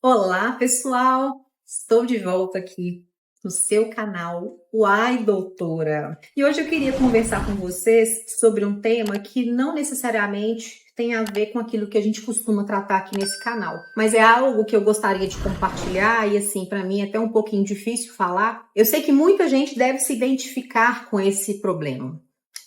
Olá, pessoal! Estou de volta aqui no seu canal Uai Doutora. E hoje eu queria conversar com vocês sobre um tema que não necessariamente tem a ver com aquilo que a gente costuma tratar aqui nesse canal, mas é algo que eu gostaria de compartilhar e assim, para mim é até um pouquinho difícil falar. Eu sei que muita gente deve se identificar com esse problema.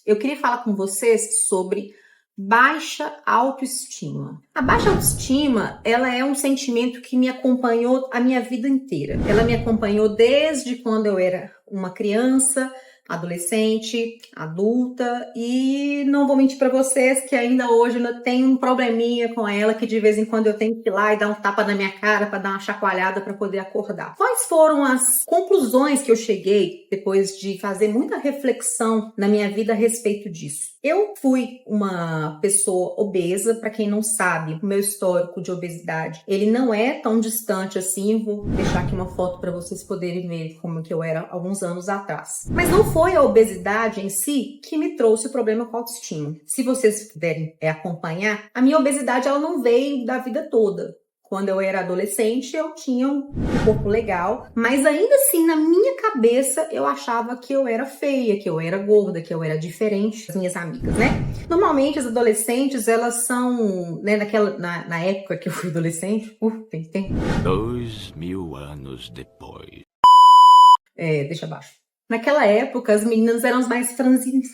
Eu queria falar com vocês sobre baixa autoestima. A baixa autoestima, ela é um sentimento que me acompanhou a minha vida inteira. Ela me acompanhou desde quando eu era uma criança, adolescente, adulta, e não vou mentir para vocês que ainda hoje eu tenho um probleminha com ela, que de vez em quando eu tenho que ir lá e dar um tapa na minha cara para dar uma chacoalhada para poder acordar. Quais foram as conclusões que eu cheguei depois de fazer muita reflexão na minha vida a respeito disso? Eu fui uma pessoa obesa, para quem não sabe, o meu histórico de obesidade, ele não é tão distante assim, vou deixar aqui uma foto para vocês poderem ver como que eu era alguns anos atrás. Mas não foi a obesidade em si que me trouxe o problema com a autoestima. Se vocês puderem acompanhar, a minha obesidade ela não veio da vida toda. Quando eu era adolescente, eu tinha um corpo legal, mas ainda assim, na minha cabeça, eu achava que eu era feia, que eu era gorda, que eu era diferente das minhas amigas, né? Normalmente, as adolescentes, elas são, né, na época que eu fui adolescente, tem 2000 anos depois. deixa abaixo. Naquela época, as meninas eram mais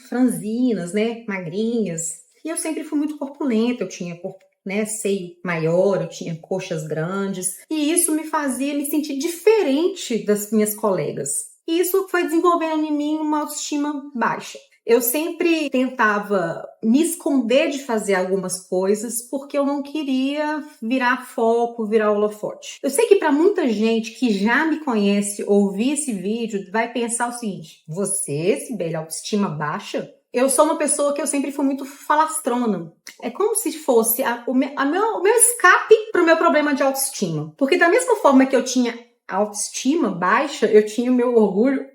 franzinas, né, magrinhas, e eu sempre fui muito corpulenta, eu tinha corpo, né, seio maior, eu tinha coxas grandes, e isso me fazia me sentir diferente das minhas colegas. E isso foi desenvolvendo em mim uma autoestima baixa. Eu sempre tentava me esconder de fazer algumas coisas porque eu não queria virar foco, virar holofote. Eu sei que para muita gente que já me conhece ouvir esse vídeo vai pensar o seguinte: você, Sibeli, autoestima baixa? Eu sou uma pessoa que eu sempre fui muito falastrona. É como se fosse o meu escape para o meu problema de autoestima. Porque da mesma forma que eu tinha autoestima baixa, eu tinha o meu orgulho,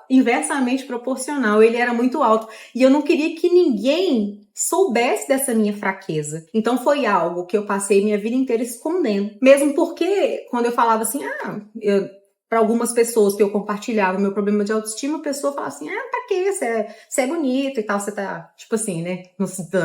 inversamente proporcional. Ele era muito alto. E eu não queria que ninguém soubesse dessa minha fraqueza. Então foi algo que eu passei minha vida inteira escondendo. Mesmo porque, quando eu falava assim, para algumas pessoas que eu compartilhava o meu problema de autoestima, a pessoa falava assim, pra quê? Você é bonito e tal, você tá, tipo assim, né?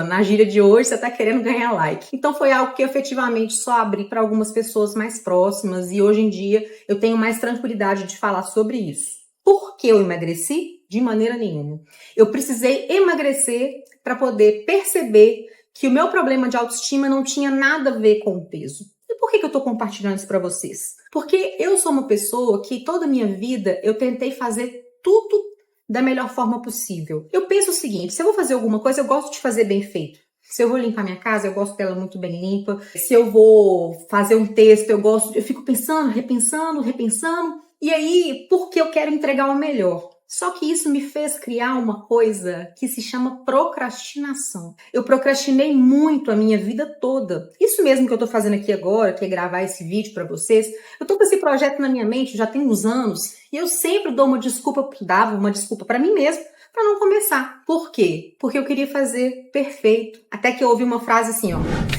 Na gíria de hoje, você tá querendo ganhar like. Então foi algo que eu efetivamente só abri para algumas pessoas mais próximas e hoje em dia eu tenho mais tranquilidade de falar sobre isso. Por que eu emagreci? De maneira nenhuma. Eu precisei emagrecer para poder perceber que o meu problema de autoestima não tinha nada a ver com o peso. E por que eu tô compartilhando isso para vocês? Porque eu sou uma pessoa que toda a minha vida eu tentei fazer tudo da melhor forma possível. Eu penso o seguinte, se eu vou fazer alguma coisa, eu gosto de fazer bem feito. Se eu vou limpar minha casa, eu gosto dela muito bem limpa. Se eu vou fazer um texto, eu fico pensando, repensando. E aí, porque eu quero entregar o melhor. Só que isso me fez criar uma coisa que se chama procrastinação. Eu procrastinei muito a minha vida toda. Isso mesmo que eu tô fazendo aqui agora, que é gravar esse vídeo para vocês, eu tô com esse projeto na minha mente já tem uns anos e eu sempre dava uma desculpa para mim mesma para não começar. Por quê? Porque eu queria fazer perfeito. Até que eu ouvi uma frase assim,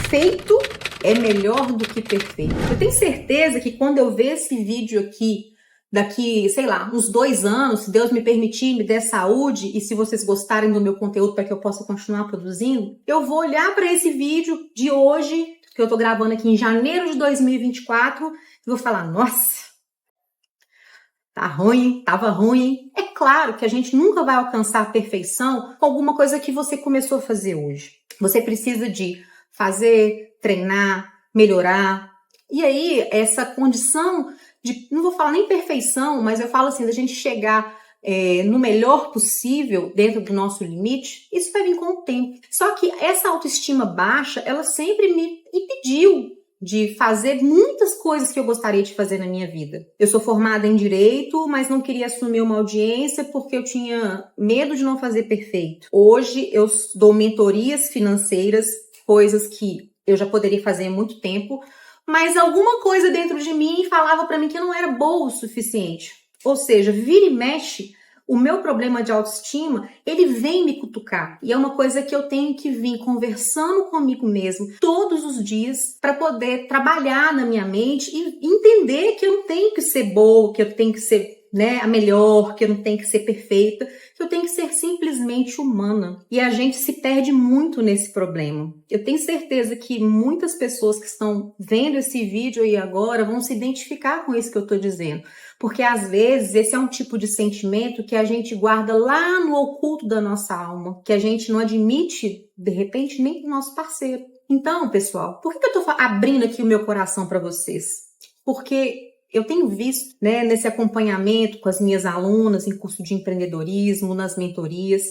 feito é melhor do que perfeito. Eu tenho certeza que quando eu ver esse vídeo aqui, daqui, sei lá, uns 2 anos, se Deus me permitir, me der saúde e se vocês gostarem do meu conteúdo para que eu possa continuar produzindo, eu vou olhar para esse vídeo de hoje, que eu tô gravando aqui em janeiro de 2024, e vou falar, nossa, tá ruim, tava ruim. É claro que a gente nunca vai alcançar a perfeição com alguma coisa que você começou a fazer hoje. Você precisa de fazer, treinar, melhorar. E aí, essa condição não vou falar nem perfeição, mas eu falo assim, da gente chegar no melhor possível, dentro do nosso limite, isso vai vir com o tempo. Só que essa autoestima baixa, ela sempre me impediu de fazer muitas coisas que eu gostaria de fazer na minha vida. Eu sou formada em Direito, mas não queria assumir uma audiência porque eu tinha medo de não fazer perfeito. Hoje eu dou mentorias financeiras, coisas que eu já poderia fazer há muito tempo, mas alguma coisa dentro de mim falava para mim que eu não era boa o suficiente. Ou seja, vira e mexe, o meu problema de autoestima, ele vem me cutucar. E é uma coisa que eu tenho que vir conversando comigo mesmo todos os dias para poder trabalhar na minha mente e entender que eu não tenho que ser boa, que eu tenho que ser, né, a melhor, que eu não tenho que ser perfeita, que eu tenho que ser simplesmente humana. E a gente se perde muito nesse problema. Eu tenho certeza que muitas pessoas que estão vendo esse vídeo aí agora vão se identificar com isso que eu estou dizendo. Porque às vezes esse é um tipo de sentimento que a gente guarda lá no oculto da nossa alma, que a gente não admite, de repente, nem pro nosso parceiro. Então, pessoal, por que eu estou abrindo aqui o meu coração para vocês? Porque eu tenho visto, né, nesse acompanhamento com as minhas alunas em curso de empreendedorismo, nas mentorias,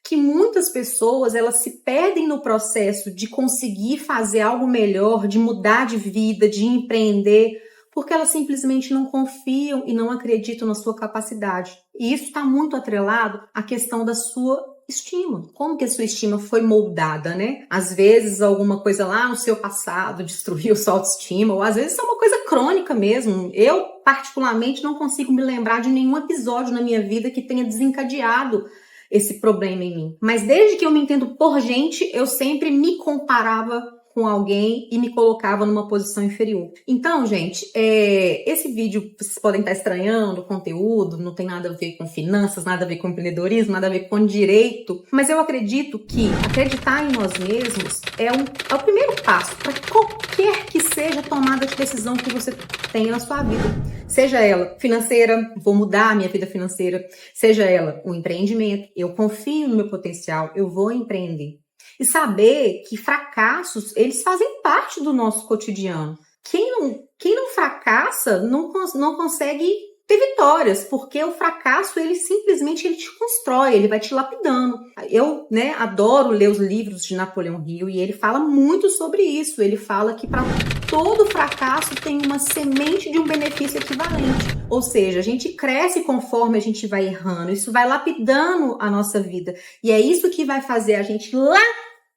que muitas pessoas elas se perdem no processo de conseguir fazer algo melhor, de mudar de vida, de empreender, porque elas simplesmente não confiam e não acreditam na sua capacidade. E isso está muito atrelado à questão da sua estima. Como que a sua estima foi moldada, né? Às vezes alguma coisa lá no seu passado destruiu sua autoestima, ou às vezes é uma coisa crônica mesmo. Eu, particularmente, não consigo me lembrar de nenhum episódio na minha vida que tenha desencadeado esse problema em mim. Mas desde que eu me entendo por gente, eu sempre me comparava com alguém e me colocava numa posição inferior. Então, gente, esse vídeo, vocês podem estar estranhando o conteúdo, não tem nada a ver com finanças, nada a ver com empreendedorismo, nada a ver com direito, mas eu acredito que acreditar em nós mesmos é o primeiro passo para qualquer que seja a tomada de decisão que você tenha na sua vida. Seja ela financeira, vou mudar a minha vida financeira, seja ela um empreendimento, eu confio no meu potencial, eu vou empreender. E saber que fracassos, eles fazem parte do nosso cotidiano. Quem não fracassa não consegue ter vitórias, porque o fracasso, ele simplesmente ele te constrói, ele vai te lapidando. Eu, né, adoro ler os livros de Napoleão Hill e ele fala muito sobre isso. Ele fala que para todo fracasso tem uma semente de um benefício equivalente. Ou seja, a gente cresce conforme a gente vai errando, isso vai lapidando a nossa vida. E é isso que vai fazer a gente lá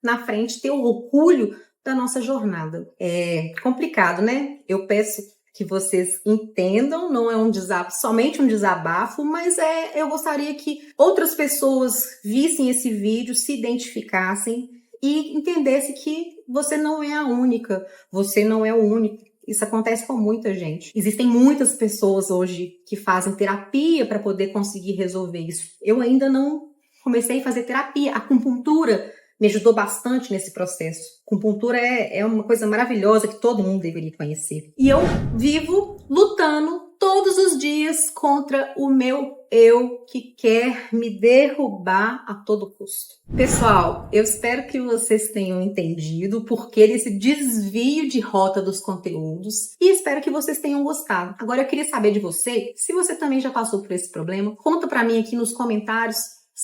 na frente ter o orgulho da nossa jornada. É complicado, né? Eu peço que vocês entendam, não é somente um desabafo, mas eu gostaria que outras pessoas vissem esse vídeo, se identificassem e entendessem que você não é a única, você não é o único. Isso acontece com muita gente. Existem muitas pessoas hoje que fazem terapia para poder conseguir resolver isso. Eu ainda não comecei a fazer terapia. A acupuntura me ajudou bastante nesse processo. Acupuntura é uma coisa maravilhosa que todo mundo deveria conhecer. E eu vivo lutando todos os dias contra o meu eu que quer me derrubar a todo custo. Pessoal, eu espero que vocês tenham entendido o porquê desse desvio de rota dos conteúdos e espero que vocês tenham gostado. Agora eu queria saber de você, se você também já passou por esse problema, conta pra mim aqui nos comentários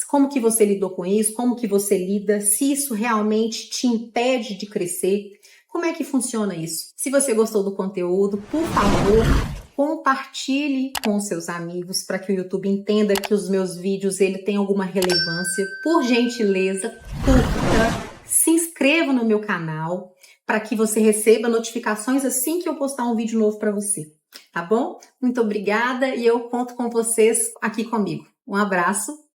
como que você lidou com isso, como que você lida, se isso realmente te impede de crescer, como é que funciona isso? Se você gostou do conteúdo, por favor, compartilhe com seus amigos para que o YouTube entenda que os meus vídeos têm alguma relevância. Por gentileza, curta, se inscreva no meu canal para que você receba notificações assim que eu postar um vídeo novo para você, tá bom? Muito obrigada e eu conto com vocês aqui comigo. Um abraço.